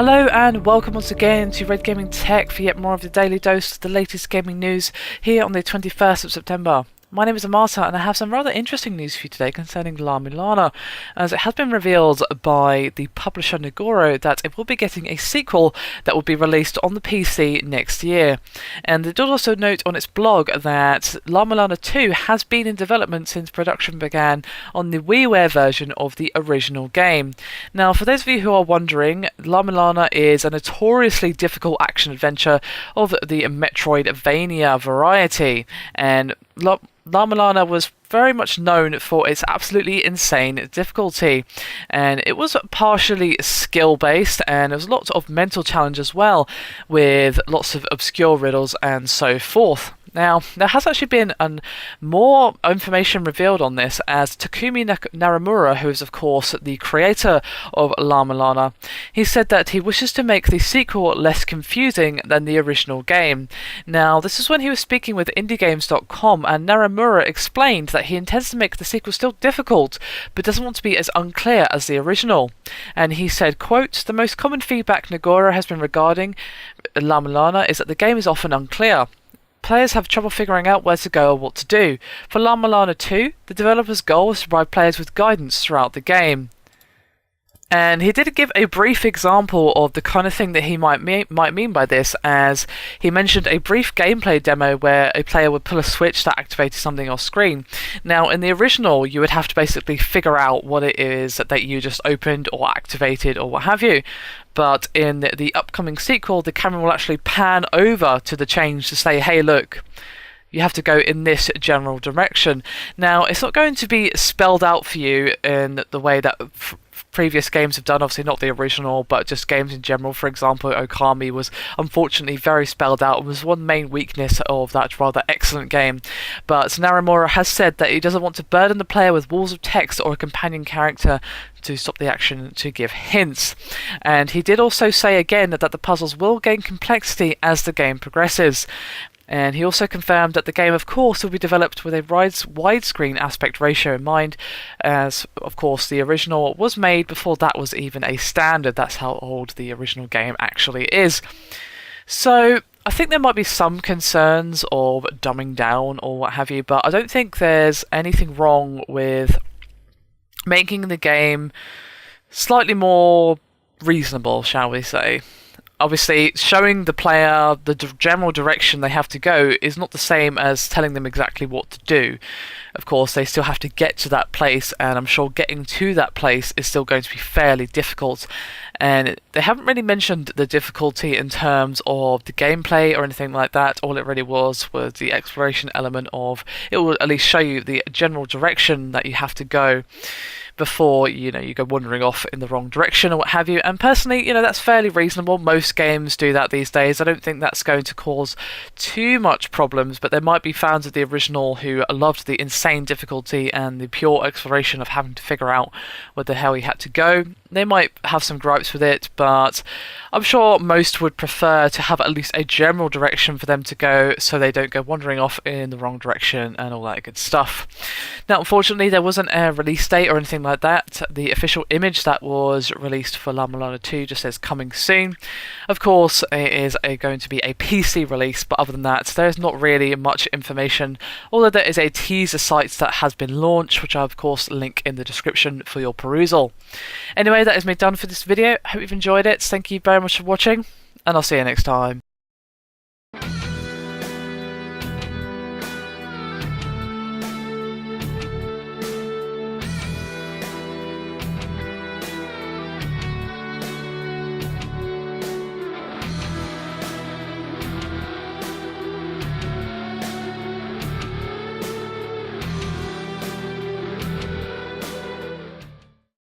Hello and welcome once again to Red Gaming Tech for yet more of the daily dose of the latest gaming news here on the 21st of September. My name is Amata and I have some rather interesting news for you today concerning Mulana, as it has been revealed by the publisher Nagoro that it will be getting a sequel that will be released on the PC next year. And it does also note on its blog that Mulana 2 has been in development since production began on the WiiWare version of the original game. Now, for those of you who are wondering, Mulana is a notoriously difficult action-adventure of the Metroidvania variety, and Mulana was very much known for its absolutely insane difficulty, and it was partially skill-based, and there was lots of mental challenge as well, with lots of obscure riddles and so forth. Now, there has actually been more information revealed on this, as Takumi Naramura, who is of course the creator of Mulana, he said that he wishes to make the sequel less confusing than the original game. Now, this is when he was speaking with IndieGames.com, and Naramura explained that he intends to make the sequel still difficult, but doesn't want to be as unclear as the original. And he said, quote, "The most common feedback Nagoro has been regarding Mulana is that the game is often unclear. Players have trouble figuring out where to go or what to do. For Mulana 2, the developer's goal is to provide players with guidance throughout the game." And he did give a brief example of the kind of thing that he might mean by this, as he mentioned a brief gameplay demo where a player would pull a switch that activated something on screen. Now, in the original, you would have to basically figure out what it is that you just opened or activated or what have you. But in the upcoming sequel, the camera will actually pan over to the change to say, hey, look, you have to go in this general direction. Now, it's not going to be spelled out for you in the way that previous games have done, obviously not the original, but just games in general. For example, Okami was unfortunately very spelled out and was one main weakness of that rather excellent game. But Naramura has said that he doesn't want to burden the player with walls of text or a companion character to stop the action to give hints. And he did also say again that the puzzles will gain complexity as the game progresses. And he also confirmed that the game, of course, will be developed with a widescreen aspect ratio in mind, as, of course, the original was made before that was even a standard. That's how old the original game actually is. So, I think there might be some concerns of dumbing down or what have you, but I don't think there's anything wrong with making the game slightly more reasonable, shall we say. Obviously, showing the player the general direction they have to go is not the same as telling them exactly what to do. Of course, they still have to get to that place, and I'm sure getting to that place is still going to be fairly difficult. And they haven't really mentioned the difficulty in terms of the gameplay or anything like that. All it really was the exploration element of it will at least show you the general direction that you have to go before you go wandering off in the wrong direction or what have you. And personally, that's fairly reasonable. Most games do that these days. I don't think that's going to cause too much problems, but there might be fans of the original who loved the insane difficulty and the pure exploration of having to figure out where the hell you had to go. They might have some gripes with it, but I'm sure most would prefer to have at least a general direction for them to go so they don't go wandering off in the wrong direction and all that good stuff. Now, unfortunately, there wasn't a release date or anything like that. The official image that was released for Mulana 2 just says coming soon. Of course, it is going to be a PC release, but other than that, there's not really much information, although there is a teaser site that has been launched, which I of course link in the description for your perusal. Anyway, that is me done for this video. Hope you've enjoyed it. Thank you very much for watching, and I'll see you next time.